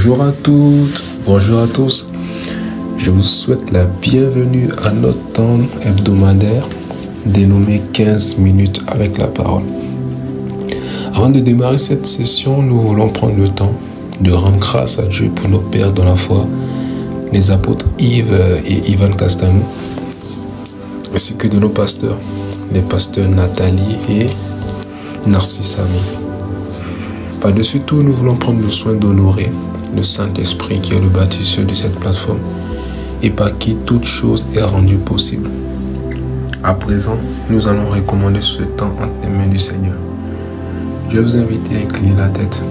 Bonjour à toutes, bonjour à tous. Je vous souhaite la bienvenue à notre temps hebdomadaire dénommé 15 minutes avec la parole. Avant de démarrer cette session, nous voulons prendre le temps de rendre grâce à Dieu pour nos pères dans la foi, les apôtres Yves et Ivan Castanou, ainsi que de nos pasteurs, les pasteurs Nathalie et Narcisse Ami. Par-dessus tout, nous voulons prendre le soin d'honorer le Saint-Esprit qui est le bâtisseur de cette plateforme et par qui toute chose est rendue possible. À présent, nous allons recommander ce temps entre les mains du Seigneur. Je vais vous inviter à incliner la tête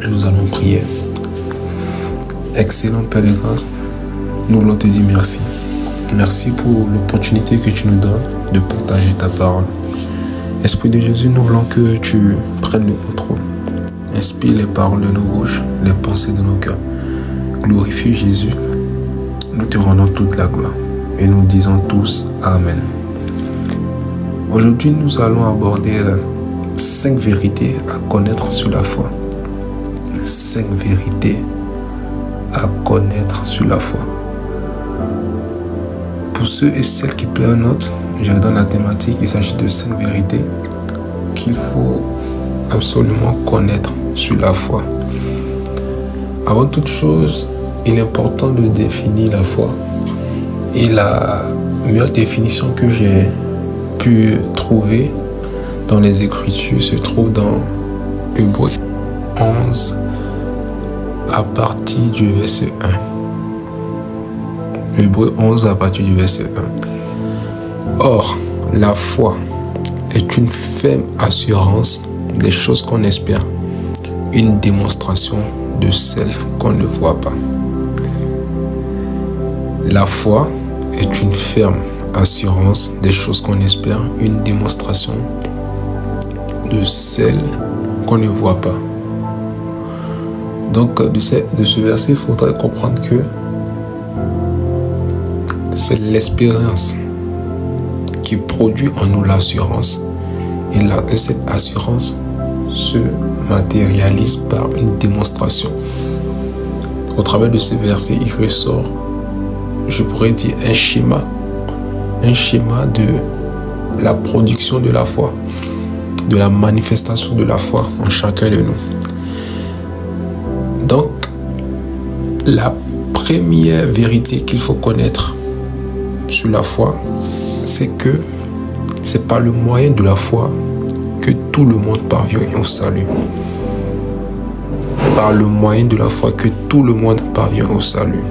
et nous allons prier. Excellent Père de grâce, nous voulons te dire merci. Merci pour l'opportunité que tu nous donnes de partager ta parole. Esprit de Jésus, nous voulons que tu prennes le contrôle. Inspire les paroles de nos bouches, les pensées de nos cœurs. Glorifie Jésus. Nous te rendons toute la gloire. Et nous disons tous Amen. Aujourd'hui, nous allons aborder 5 vérités à connaître sur la foi. 5 vérités à connaître sur la foi. Pour ceux et celles qui prennent note, je donne la thématique. Il s'agit de 5 vérités qu'il faut absolument connaître sur la foi. Avant toute chose, il est important de définir la foi. Et la meilleure définition que j'ai pu trouver dans les Écritures se trouve dans Hébreux 11 à partir du verset 1. Hébreux 11 à partir du verset 1. Or, la foi est une ferme assurance des choses qu'on espère, une démonstration de celles qu'on ne voit pas. La foi est une ferme assurance des choses qu'on espère, une démonstration de celles qu'on ne voit pas. Donc, de ce verset, il faudrait comprendre que c'est l'espérance qui produit en nous l'assurance. Et cette assurance se matérialise par une démonstration. Au travers de ce verset, il ressort, je pourrais dire, un schéma de la production de la foi, de la manifestation de la foi en chacun de nous. Donc, la première vérité qu'il faut connaître sur la foi, c'est que c'est par le moyen de la foi que tout le monde parvient au salut. Par le moyen de la foi que tout le monde parvient au salut.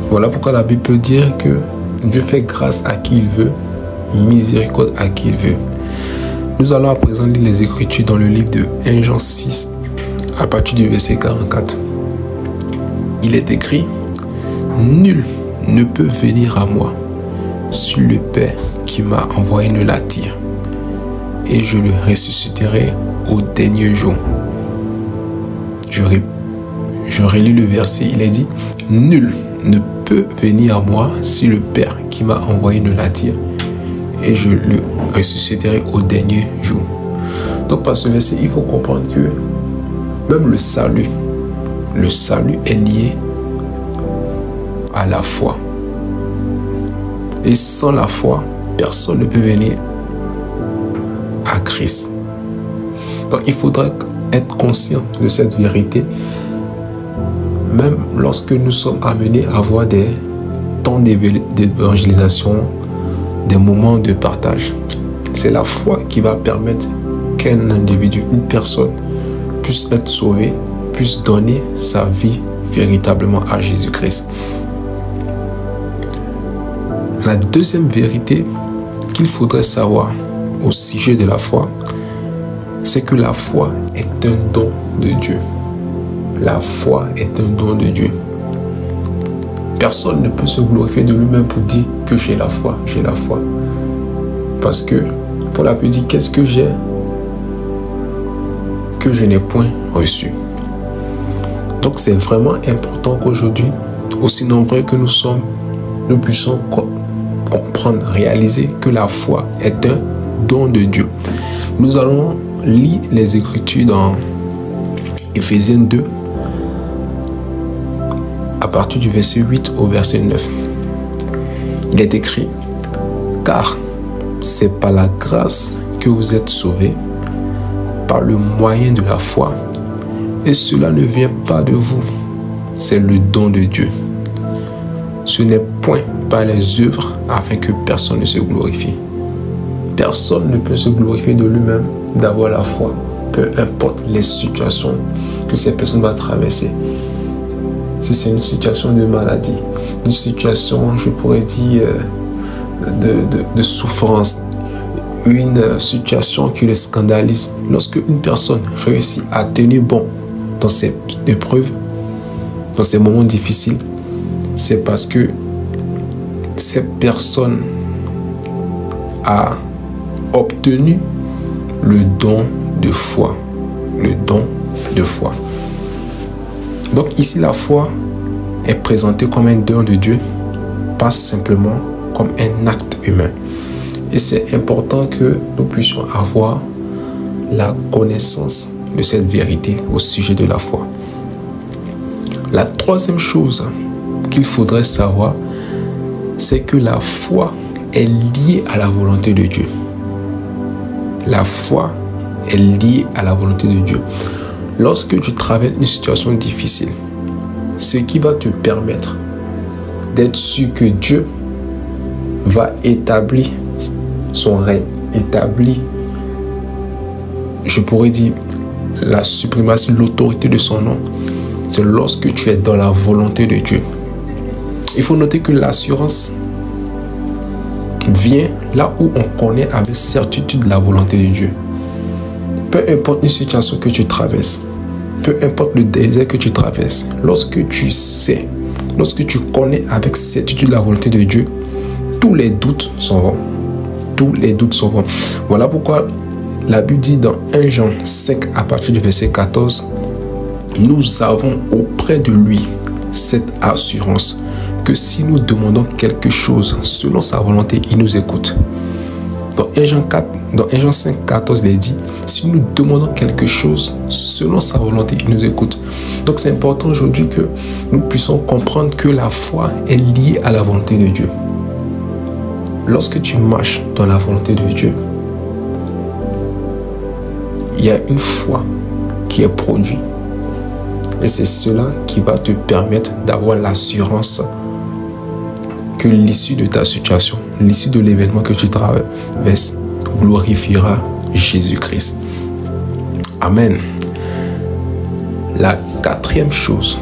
Voilà pourquoi la Bible peut dire que Dieu fait grâce à qui il veut, miséricorde à qui il veut. Nous allons à présent lire les Écritures dans le livre de 1 Jean 6 à partir du verset 44. Il est écrit: nul ne peut venir à moi si le Père qui m'a envoyé ne l'attire, et je le ressusciterai au dernier jour. Je relis le verset, il est dit: nul ne peut venir à moi si le Père qui m'a envoyé ne l'attire, et je le ressusciterai au dernier jour. Donc par ce verset, il faut comprendre que même le salut est lié à la foi. Et sans la foi, personne ne peut venir à Christ. Donc il faudra être conscient de cette vérité, même lorsque nous sommes amenés à avoir des temps d'évangélisation, des moments de partage. C'est la foi qui va permettre qu'un individu, une personne, puisse être sauvé, puisse donner sa vie véritablement à Jésus-Christ. La deuxième vérité qu'il faudrait savoir au sujet de la foi, c'est que la foi est un don de Dieu. La foi est un don de Dieu. Personne ne peut se glorifier de lui-même pour dire que j'ai la foi, j'ai la foi. Parce que Paul a pu dire: qu'est-ce que j'ai que je n'ai point reçu. Donc c'est vraiment important qu'aujourd'hui, aussi nombreux que nous sommes, nous puissions comprendre, réaliser que la foi est un don de Dieu. Nous allons lire les Écritures dans Éphésiens 2, à partir du verset 8 au verset 9. Il est écrit: car c'est par la grâce que vous êtes sauvés, par le moyen de la foi, et cela ne vient pas de vous, c'est le don de Dieu. Ce n'est point par les œuvres afin que personne ne se glorifie. Personne ne peut se glorifier de lui-même d'avoir la foi, peu importe les situations que ces personnes vont traverser. Si c'est une situation de maladie, une situation, je pourrais dire, de souffrance, une situation qui les scandalise. Lorsque une personne réussit à tenir bon dans ces épreuves, dans ces moments difficiles, c'est parce que cette personne a obtenu le don de foi. Le don de foi. Donc ici, la foi est présentée comme un don de Dieu, pas simplement comme un acte humain. Et c'est important que nous puissions avoir la connaissance de cette vérité au sujet de la foi. La troisième chose qu'il faudrait savoir, c'est que la foi est liée à la volonté de Dieu. La foi est liée à la volonté de Dieu. Lorsque tu traverses une situation difficile, ce qui va te permettre d'être sûr que Dieu va établir son règne, établir, je pourrais dire, la suprématie, l'autorité de son nom, c'est lorsque tu es dans la volonté de Dieu. Il faut noter que l'assurance vient là où on connaît avec certitude la volonté de Dieu. Peu importe une situation que tu traverses, peu importe le désert que tu traverses, lorsque tu sais, lorsque tu connais avec certitude la volonté de Dieu, tous les doutes sont vains. Tous les doutes sont vains. Voilà pourquoi la Bible dit dans 1 Jean 5 à partir du verset 14, nous avons auprès de lui cette assurance que si nous demandons quelque chose selon sa volonté, il nous écoute. Dans 1 Jean 5, 14, il est dit, si nous demandons quelque chose selon sa volonté, il nous écoute. Donc c'est important aujourd'hui que nous puissions comprendre que la foi est liée à la volonté de Dieu. Lorsque tu marches dans la volonté de Dieu, il y a une foi qui est produite. Et c'est cela qui va te permettre d'avoir l'assurance que l'issue de ta situation, l'issue de l'événement que tu traverses, glorifiera Jésus-Christ. Amen. La quatrième chose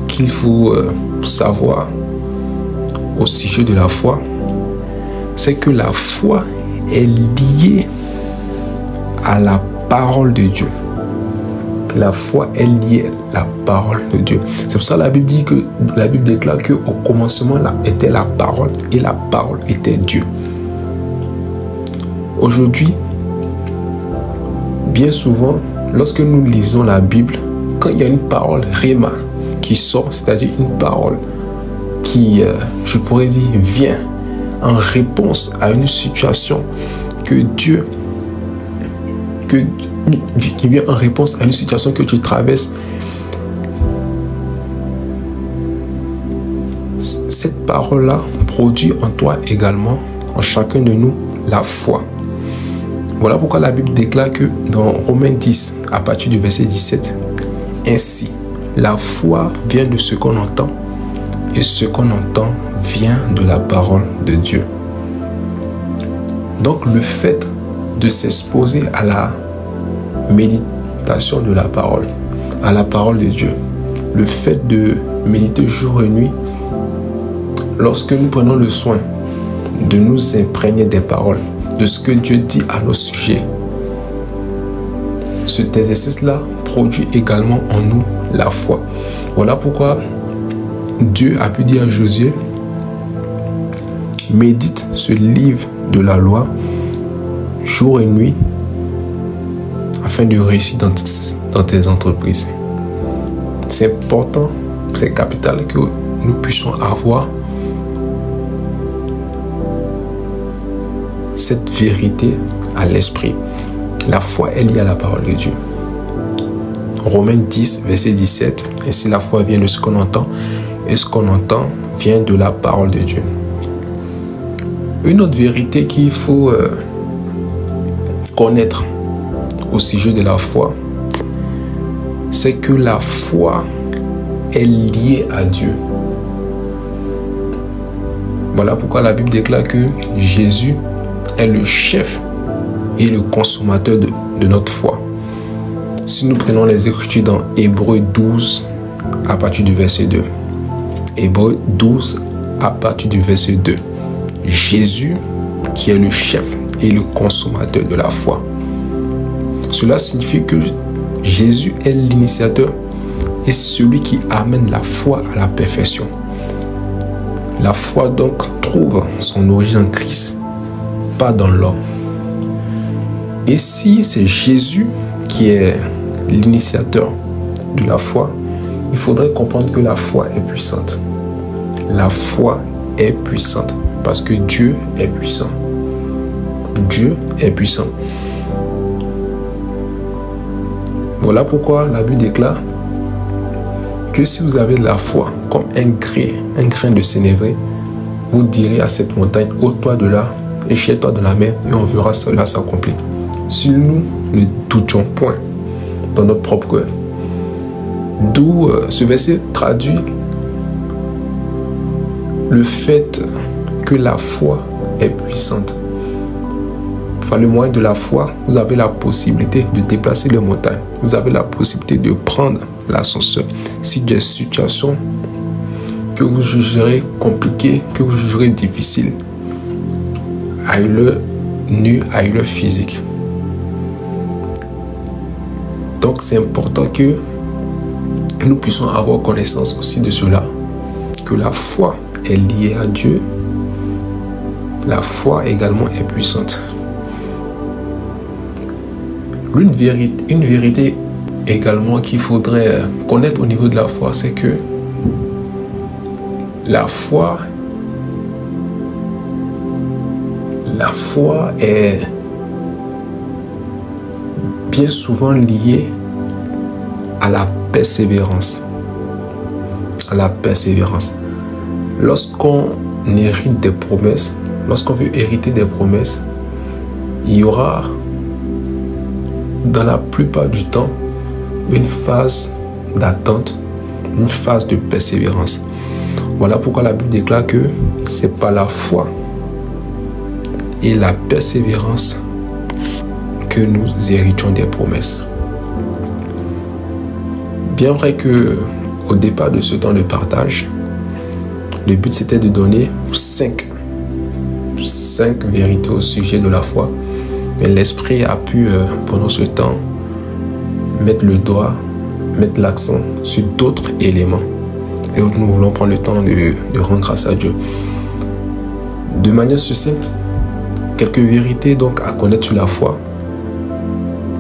qu'il faut savoir au sujet de la foi, c'est que la foi est liée à la parole de Dieu. La foi est liée à la parole de Dieu. C'est pour ça que la Bible déclare qu'au commencement là était la parole et la parole était Dieu. Aujourd'hui, bien souvent, lorsque nous lisons la Bible, quand il y a une parole rhéma qui sort, c'est-à-dire une parole qui, je pourrais dire, vient en réponse à une situation qui vient en réponse à une situation que tu traverses, cette parole-là produit en toi également, en chacun de nous, la foi. Voilà pourquoi la Bible déclare que dans Romains 10, à partir du verset 17, ainsi, la foi vient de ce qu'on entend, et ce qu'on entend vient de la parole de Dieu. Donc le fait de s'exposer à la méditation de la parole, à la parole de Dieu, le fait de méditer jour et nuit, lorsque nous prenons le soin de nous imprégner des paroles, de ce que Dieu dit à nos sujets, cet exercice-là produit également en nous la foi. Voilà pourquoi Dieu a pu dire à Josué, médite ce livre de la loi jour et nuit afin de réussir dans tes entreprises. C'est important, c'est capital que nous puissions avoir cette vérité à l'esprit. La foi est liée à la parole de Dieu. Romains 10, verset 17. Ainsi la foi vient de ce qu'on entend, et ce qu'on entend vient de la parole de Dieu. Une autre vérité qu'il faut connaître au sujet de la foi, c'est que la foi est liée à Dieu. Voilà pourquoi la Bible déclare que Jésus est le chef et le consommateur de notre foi. Si nous prenons les Écritures dans Hébreux 12 à partir du verset 2. Hébreux 12 à partir du verset 2. Jésus qui est le chef et le consommateur de la foi. Cela signifie que Jésus est l'initiateur et celui qui amène la foi à la perfection. La foi donc trouve son origine en Christ, pas dans l'homme. Et si c'est Jésus qui est l'initiateur de la foi, il faudrait comprendre que la foi est puissante. La foi est puissante parce que Dieu est puissant. Dieu est puissant. Voilà pourquoi la Bible déclare que si vous avez de la foi comme un grain de sénévé, vous direz à cette montagne, ôte-toi de là et jette-toi dans la mer, et on verra cela s'accomplir. Si nous ne doutons point dans notre propre cœur. D'où ce verset traduit le fait que la foi est puissante. Par le moyen de la foi, vous avez la possibilité de déplacer les montagnes. Vous avez la possibilité de prendre l'ascenseur. Si des situations que vous jugerez compliquées, que vous jugerez difficiles, aille-le nu, aille-le physique. Donc c'est important que nous puissions avoir connaissance aussi de cela, que la foi est liée à Dieu. La foi également est puissante. Une vérité également qu'il faudrait connaître au niveau de la foi, c'est que la foi est bien souvent liée à la persévérance. À la persévérance. Lorsqu'on hérite des promesses, lorsqu'on veut hériter des promesses, il y aura dans la plupart du temps une phase d'attente, une phase de persévérance. Voilà pourquoi la Bible déclare que c'est par la foi et la persévérance que nous héritons des promesses. Bien vrai que au départ de ce temps de partage, le but c'était de donner 5 vérités au sujet de la foi. Mais l'Esprit a pu, pendant ce temps, mettre le doigt, mettre l'accent sur d'autres éléments. Et nous voulons prendre le temps de rendre grâce à Dieu. De manière succincte, quelques vérités donc à connaître sur la foi.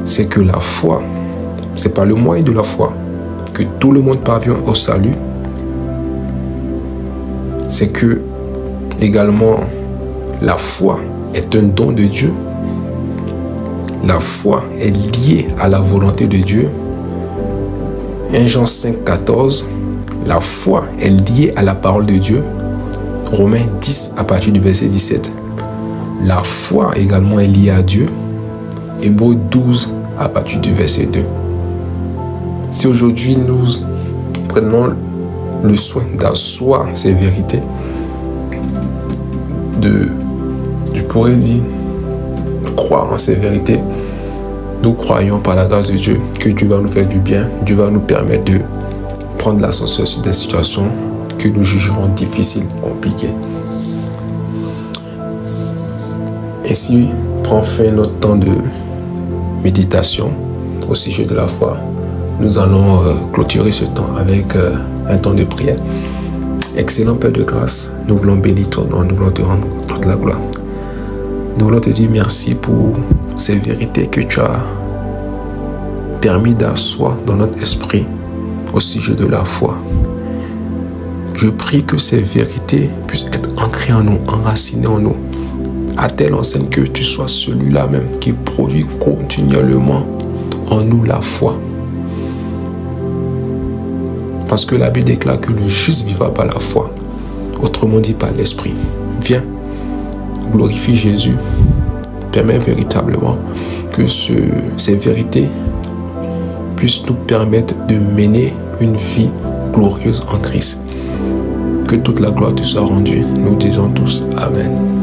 C'est que la foi, c'est par le moyen de la foi que tout le monde parvient au salut. C'est que également la foi est un don de Dieu. La foi est liée à la volonté de Dieu. 1 Jean 5, 14. La foi est liée à la parole de Dieu. Romains 10 à partir du verset 17. La foi également est liée à Dieu. Hébreux 12 à partir du verset 2. Si aujourd'hui nous prenons le soin d'asseoir ces vérités, je pourrais dire, croire en ces vérités, nous croyons par la grâce de Dieu que Dieu va nous faire du bien. Dieu va nous permettre de prendre l'ascenseur sur des situations que nous jugerons difficiles, compliquées. Ainsi prend fin notre temps de méditation au sujet de la foi. Nous allons clôturer ce temps avec un temps de prière. Excellent Père de grâce, nous voulons bénir ton nom, nous voulons te rendre toute la gloire. Nous voulons te dire merci pour ces vérités que tu as permis d'asseoir dans notre esprit au sujet de la foi. Je prie que ces vérités puissent être ancrées en nous, enracinées en nous, à telle enseigne que tu sois celui-là même qui produit continuellement en nous la foi. Parce que la Bible déclare que le juste vivra par la foi, autrement dit par l'esprit. Viens, glorifie Jésus, permets véritablement que ces vérités puissent nous permettre de mener une vie glorieuse en Christ. Que toute la gloire te soit rendue. Nous disons tous Amen.